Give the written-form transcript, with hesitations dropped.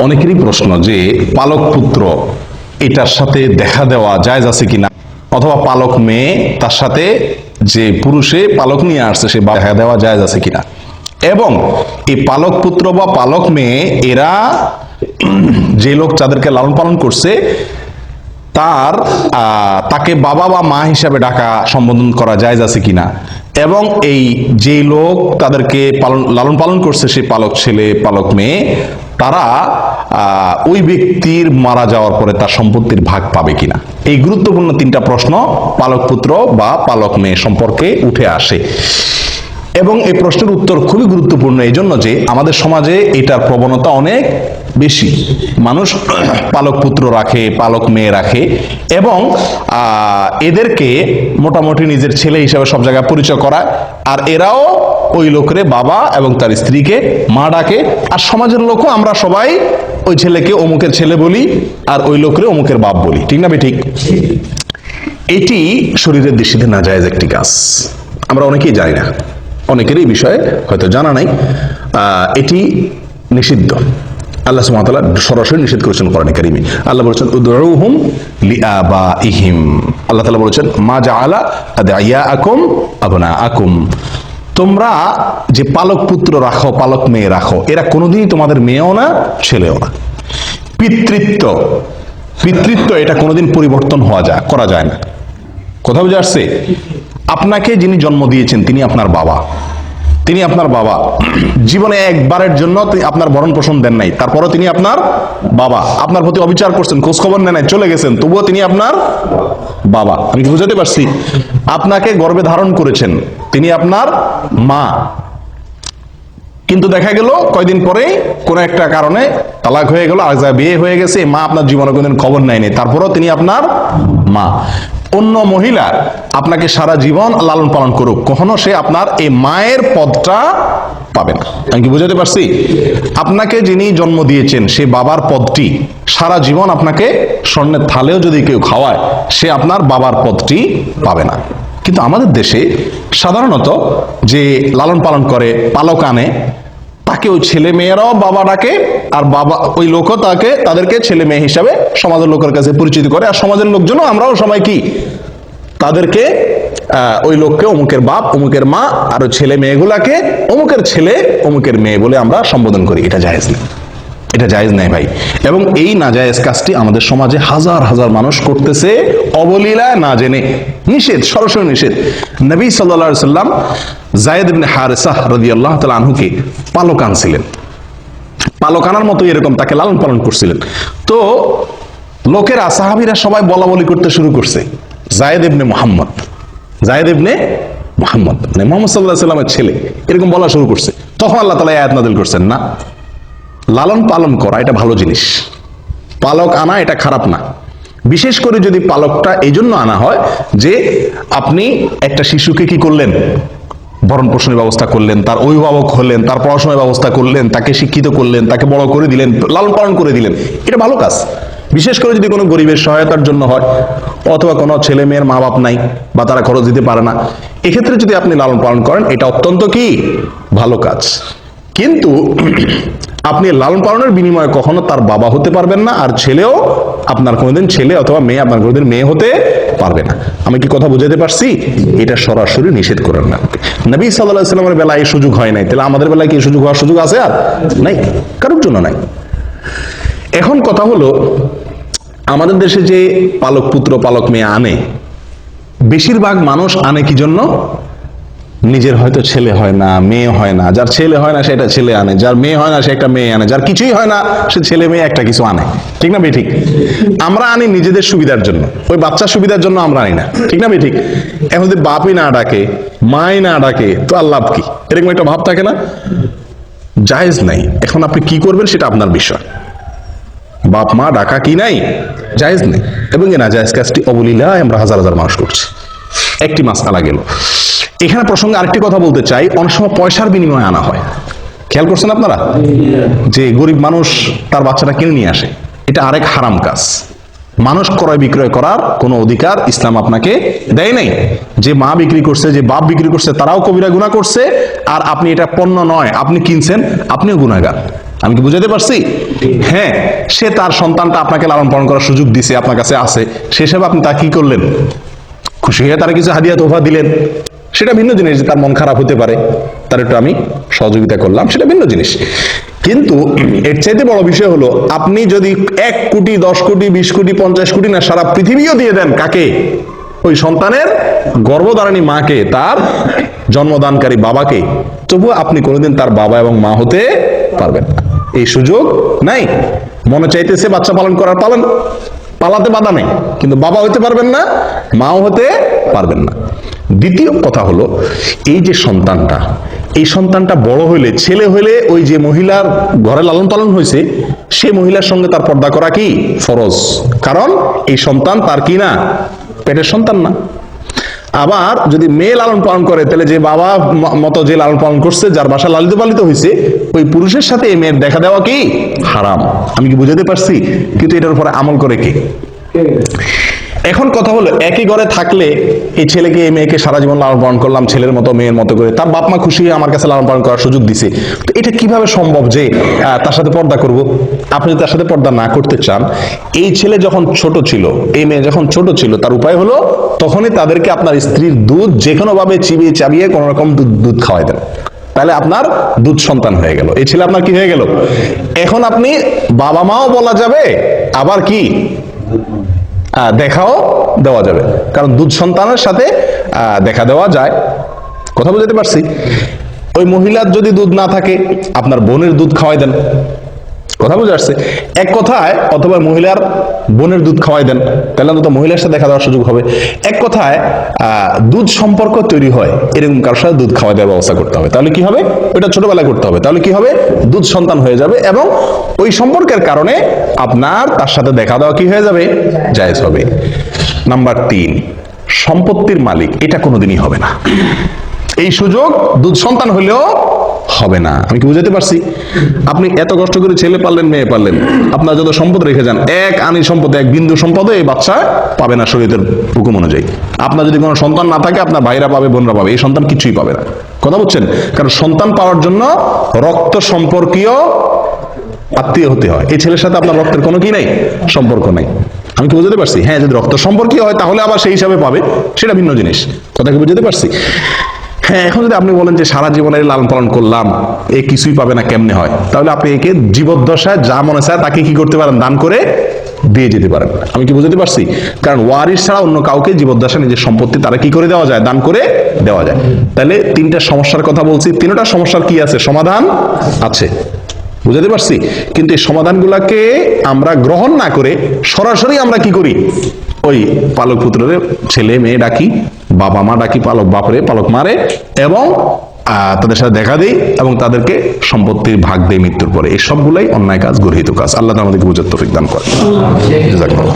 অনেকেরই প্রশ্ন যে পালক পুত্র এটার সাথে দেখা দেওয়া জায়েজ আছে কিনা, অথবা পালক মেয়ে তার সাথে যে পুরুষে পালক নিয়ে আসছে সে দেখা দেওয়া জায়েজ আছে কিনা, এবং এই পালক পুত্র বা পালক মেয়ে এরা যে লোক যাদেরকে লালন পালন করছে তাকে বাবা বা মা হিসাবে ডাকা সম্বোধন করা জায়েজ আছে কিনা, এবং এই যে লোক তাদেরকে লালন পালন করছে সে পালক ছেলে পালক মেয়ে তারা ওই ব্যক্তির মারা যাওয়ার পরে তার সম্পত্তির ভাগ পাবে কিনা, এই গুরুত্বপূর্ণ তিনটা প্রশ্ন পালক পুত্র বা পালক মেয়ে সম্পর্কে উঠে আসে। এবং এই প্রশ্নের উত্তর খুবই গুরুত্বপূর্ণ এই জন্য যে আমাদের সমাজে এটার প্রবণতা অনেক বেশি। মানুষ পালক পুত্র রাখে, পালক মেয়ে রাখে, এবং এদেরকে মোটামুটি নিজের ছেলে হিসাবে সব জায়গায় পরিচয় করায়, আর এরাও ওই লোকের বাবা এবং তার স্ত্রীকে মা ডাকে, আর সমাজের লোকও আমরা সবাই ওই ছেলেকে অমুকের ছেলে বলি আর ওই লোকের অমুকের বাপ বলি, ঠিক না বেঠিক? এটি শরীরের দৃষ্টিতে নাজায়েজ একটি কাজ, আমরা অনেকেই জানি না, অনেকের এই বিষয়ে হয়তো জানা নাই। এটি নিষিদ্ধ, আল্লাহ সুবহানাহু ওয়া তাআলা সরাসরি নিষেধ করেছেন কোরআনে কারীমে। আল্লাহ বলেছেন উদউহুম লিআবাইহিম, আল্লাহ তাআলা বলেছেন মা জাআলা আদইয়াআকুম আবনাআকুম, তোমরা যে পালক পুত্র রাখো পালক মেয়ে রাখো এরা কোনোদিনই তোমাদের মেয়েও না ছেলেও না। পিতৃত্ব এটা কোনোদিন পরিবর্তন করা যায় না। কথা বুঝে আসছে? আপনাকে যিনি জন্ম দিয়েছেন তিনি আপনার বাবা, জীবনে একবারের জন্য আপনার ভরণ পোষণ দেন নাই, তারপরও তিনি আপনার বাবা, আপনার প্রতি অবিচার করছেন, খোঁজ খবর নেন নাই, চলে গেছেন, তবুও তিনি আপনার বাবা। আমি কি বুঝাতে পারছি? আপনাকে গর্ভে ধারণ করেছেন, তিনি আপনার মা, কিন্তু দেখা গেল কয়দিন পরে কোন একটা কারণে তালাক হয়ে গেল, আর বিয়ে হয়ে গেছে, মা আপনার জীবনে কোনদিন খবর নেয়নি, তারপরও তিনি আপনার মা। অন্য মহিলা আপনাকে সারা জীবন লালন পালন করুক, কখনো সে আপনার এই মায়ের পদটা পাবে না। আমি কি বুঝাতে পারছি? আপনাকে যিনি জন্ম দিয়েছেন সে বাবার পদটি সারা জীবন আপনাকে স্বর্ণের থালেও যদি কেউ খাওয়ায় সে আপনার বাবার পদটি পাবে না। কিন্তু আমাদের দেশে সাধারণত যে লালন পালন করে পালক আনে তাকে ওই ছেলে মেয়েরাও বাবা ডাকে, আর বাবা ওই লোকও তাদেরকে ছেলে মেয়ে হিসাবে সমাজের লোকের কাছে পরিচিত করে, আর সমাজের লোকজনও আমরাও সবাই কি তাদেরকে ওই লোককে অমুকের বাপ অমুকের মা, আর ওই ছেলে মেয়েগুলাকে অমুকের ছেলে অমুকের মেয়ে বলে আমরা সম্বোধন করি। এটা জায়েজ নেই, এটা জায়েজ নেই ভাই। এবং এই নাজায়েজ কাজটি আমাদের সমাজে হাজার হাজার মানুষ করতেছে অবলীলায়, না জেনে। নিষেধ, সরাসরি নিষেধ। নবী সাল্লাল্লাহু আলাইহি সাল্লাম যায়েদ ইবনে হারেসা রাদিয়াল্লাহু তাআলা আনহুকে পালক আনছিলেন, পালক আনার মতো এরকম তাকে লালন পালন করছিলেন। তো লোকেরা সাহাবীরা সবাই বলা বলি করতে শুরু করছে যায়েদ ইবনে মুহাম্মদ, মানে মুহাম্মদ সাল্লাল্লাহু আলাইহি সাল্লামের ছেলে, এরকম বলা শুরু করছে। তখন আল্লাহ তাআলা আয়াত নাযিল করছেন, না, লালন পালন করা এটা ভালো জিনিস, পালক আনা এটা খারাপ না। বিশেষ করে যদি পালকটা এই জন্য আনা হয় যে আপনি একটা শিশুকে কি করলেন, ভরণ পোষণের ব্যবস্থা করলেন, তার অভিভাবক হলেন, তার পড়াশোনার ব্যবস্থা করলেন, তাকে শিক্ষিত করলেন, তাকে বড় করে দিলেন, লালন পালন করে দিলেন, এটা ভালো কাজ। বিশেষ করে যদি কোনো গরিবের সহায়তার জন্য হয়, অথবা কোনো ছেলে মেয়ের মা বাপ নাই বা তারা খরচ দিতে পারে না, এক্ষেত্রে যদি আপনি লালন পালন করেন এটা অত্যন্ত কি ভালো কাজ। কিন্তু আপনি লালন পালনের বিনিময়ে কখনো তার বাবা হতে পারবেন না, আর ছেলেও আপনার কোনোদিন ছেলে অথবা মেয়ে আপনার কোনোদিন মেয়ে হতে পারবে না। আমি কি কথা বুঝাতে পারছি? এটা সরাসরি নিষেধ করেন না। নবী সাল্লাল্লাহু আলাইহি সাল্লামের বেলায় এই সুযোগ হয় নাই, তাহলে আমাদের বেলায় কি সুযোগ হওয়ার সুযোগ আছে? আর নাই, কারোর জন্য নাই। এখন কথা হলো, আমাদের দেশে যে পালক পুত্র পালক মেয়ে আনে, বেশিরভাগ মানুষ আনে কি জন্য? নিজের হয়তো ছেলে হয় না, মেয়ে হয় না, যার ছেলে হয় না সে একটা ছেলে আনে, যার মেয়ে হয় না সে একটা মেয়ে আনে, যার কিছুই হয় না সে ছেলে মেয়ে একটা কিছু আনে, ঠিক না বেঠিক? আমরা আনি নিজেদের সুবিধার জন্য, ওই বাচ্চার সুবিধার জন্য আমরা আনি না, ঠিক না বেঠিক? এখন যদি বাপই না ডাকে, মাই না ডাকে, তো আর লাভ কি? এরকম একটা ভাব থাকে না? জায়েজ নাই। এখন আপনি কি করবেন সেটা আপনার বিষয়, বাপ মা ডাকা কি নাই, জায়েজ নেই। এবং এই নাজায়েজ কাজটি অবলীলায় আমরা হাজার হাজার মানুষ করছি। একটি মাসআলা গেল। এখানে প্রসঙ্গে আরেকটি কথা বলতে চাই, অনেক সময় পয়সার বিনিময়ে আনা হয়, খেয়াল করছেন আপনারা? যে গরিব মানুষ তার বাচ্চাটা কিনে নিয়ে আসে, এটা আরেক হারাম কাজ। মানুষ ক্রয় বিক্রয় করার কোনো অধিকার ইসলাম আপনাকে দেয় নাই। যে মা বিক্রি করছে, যে বাপ বিক্রি করছে, তারাও কবিরা গুনাহ করছে, আর আপনি এটা পণ্য নয়, আপনি কিনছেন, আপনিও গুনাহগার। আমি কি বুঝাতে পারছি? হ্যাঁ, সে তার সন্তানটা আপনাকে লালন পালন করার সুযোগ দিছে, আপনার কাছে আছে, সে হিসেবে আপনি তা কি করলেন? খুশি হয়ে তার কিছু হাদিয়া তোফা দিলেন, সেটা ভিন্ন জিনিস। যে তার মন খারাপ হতে পারে, তার একটু আমি সহযোগিতা করলাম, সেটা ভিন্ন জিনিস। কিন্তু এর চাইতে বড় বিষয় হলো, আপনি যদি 1 কোটি 10 কোটি 20 কোটি 50 কোটি না সারা পৃথিবীও দিয়ে দেন, কাকে? ওই সন্তানের গর্ভধারিণী মাকে, তার জন্মদানকারী বাবাকে, তবুও আপনি কোনোদিন তার বাবা এবং মা হতে পারবেন না। এই সুযোগ নাই। মনে চাইতেছে বাচ্চা পালন করার, পালন, পালাতে বাধা নেই, কিন্তু বাবা হতে পারবেন না, মাও হতে পারবেন না। দ্বিতীয় কথা হলো, এই যে সন্তানটা, এই সন্তানটা বড় হইলে, ছেলে হইলে, ওই যে মহিলার ঘরে লালন পালন হয়েছে, সে মহিলার সঙ্গে তার পর্দা করা কি ফরজ। কারণ এই সন্তান তার কি না, পেটের সন্তান না। আবার যদি মেয়ে লালন পালন করে, তাহলে যে বাবা মতো যে লালন পালন করছে, যার বাসা লালিত পালিত হয়েছে, ওই পুরুষের সাথে এই মেয়ের দেখা দেওয়া কি হারাম। আমি কি বুঝাতে পারছি? কিন্তু এটার উপরে আমল করে কে? এখন কথা হলো, একই ঘরে থাকলে এই ছেলেকে এই মেয়েকে সারা জীবন লালন পালন করলাম, ছেলের মতো মেয়ের মতো করে, তার বাপ মা খুশি হয়ে আমার কাছে লালন পালন করার সুযোগ দিছে, তো এটা কিভাবে সম্ভব যে তার সাথে পর্দা করব? আপনি যদি তার সাথে পর্দা না করতে চান, এই ছেলে যখন ছোট ছিল, এই মেয়ে যখন ছোট ছিল, তার উপায় হলো তখনই তাদেরকে আপনার স্ত্রীর দুধ যে কোনো ভাবে চিবিয়ে চাবিয়ে কোন রকম দুধ খাওয়াই দেন, তাহলে আপনার দুধ সন্তান হয়ে গেল। এই ছেলে আপনার কি হয়ে গেল? এখন আপনি বাবা মাও বলা যাবে, আবার কি দেখাও দেওয়া যাবে, কারণ দুধ সন্তানের সাথে দেখা দেওয়া যায়। কথা বুঝতে পারছি? ওই মহিলার যদি দুধ না থাকে, আপনার বোনের দুধ খাওয়াই দেন। কথা বুঝে আসছে? এক কথায়, অথবা মহিলার বোনের দুধ খাওয়াই দেন, তাহলে অন্তত মহিলার সাথে দেখা দেওয়ার সুযোগ হবে। এক কথায় দুধ সম্পর্ক তৈরি হয়, এরকম কারোর সাথে দুধ খাওয়া দেওয়ার ব্যবস্থা করতে হবে। তাহলে কি হবে? ওইটা ছোটবেলায় করতে হবে। তাহলে কি হবে? দুধ সন্তান হয়ে যাবে, এবং ওই সম্পর্কের কারণে আপনার তার সাথে দেখা দেওয়া কি হয়ে যাবে? জায়েজ হবে। নাম্বার 3, সম্পত্তির মালিক এটা কোনোদিনই হবে না। এই সুযোগ দুধ সন্তান হলেও হবে না। আমি কি বুঝাতে পারছি? আপনি এত কষ্ট করে ছেলে পারলেন, মেয়ে পারলেন, আপনার যত সম্পদ রেখে যান, এক আনি সম্পদ, এক বিন্দু সম্পদ এই বাচ্চা পাবে না শরীয়তের হুকুম অনুযায়ী। আপনার যদি কোনো সন্তান না থাকে, আপনার ভাইরা পাবে, বোনরা পাবে, এই সন্তান কিছুই পাবে না। কথা বুঝছেন? কারণ সন্তান পাওয়ার জন্য রক্ত সম্পর্কীয় আত্মীয় হতে হয়। এই ছেলের সাথে আপনার রক্তের কোনো কি নাই, সম্পর্ক নাই। আমি কি বুঝতে পারছি? হ্যাঁ, যদি রক্ত সম্পর্কীয় হয় তাহলে আবার সেই হিসাবে পাবে, সেটা ভিন্ন জিনিস। কথা কি বুঝতে পারছি? হ্যাঁ, এখন যদি আপনি বলেন যে সারা জীবনের লালন পালন করলাম, এ কিছুই পাবে না, কেমনে হয়? তাহলে আপনি একে জীবদ্দশায় যা মনে চায় তাকে কি করতে পারেন? দান করে দিয়ে যেতে পারেন। আমি কি বুঝতে পারছি? কারণ ওয়ারিস ছাড়া অন্য কাউকে জীবদ্দশায় নিজের সম্পত্তি তারা কি করে দেওয়া যায়? দান করে দেওয়া যায়। তাহলে 3টা সমস্যার কথা বলছি, 3টা সমস্যার কি আছে? সমাধান আছে। বুঝতে পারছি? কিন্তু এই সমাধানগুলোকে আমরা গ্রহণ না করে সরাসরি আমরা কি করি? ওই পালক পুত্ররে ছেলে মেয়ে ডাকি, বাবা মা ডাকি, পালক বাপরে, পালক মারে, এবং তাদের সাথে দেখা দেই, এবং তাদেরকে সম্পত্তির ভাগ দেয় মৃত্যুর পরে। এই সবগুলাই অন্যায় কাজ, গর্হিত কাজ। আল্লাহ আমাদেরকে বুঝার তৌফিক দান করে। জাযাকাল্লাহ।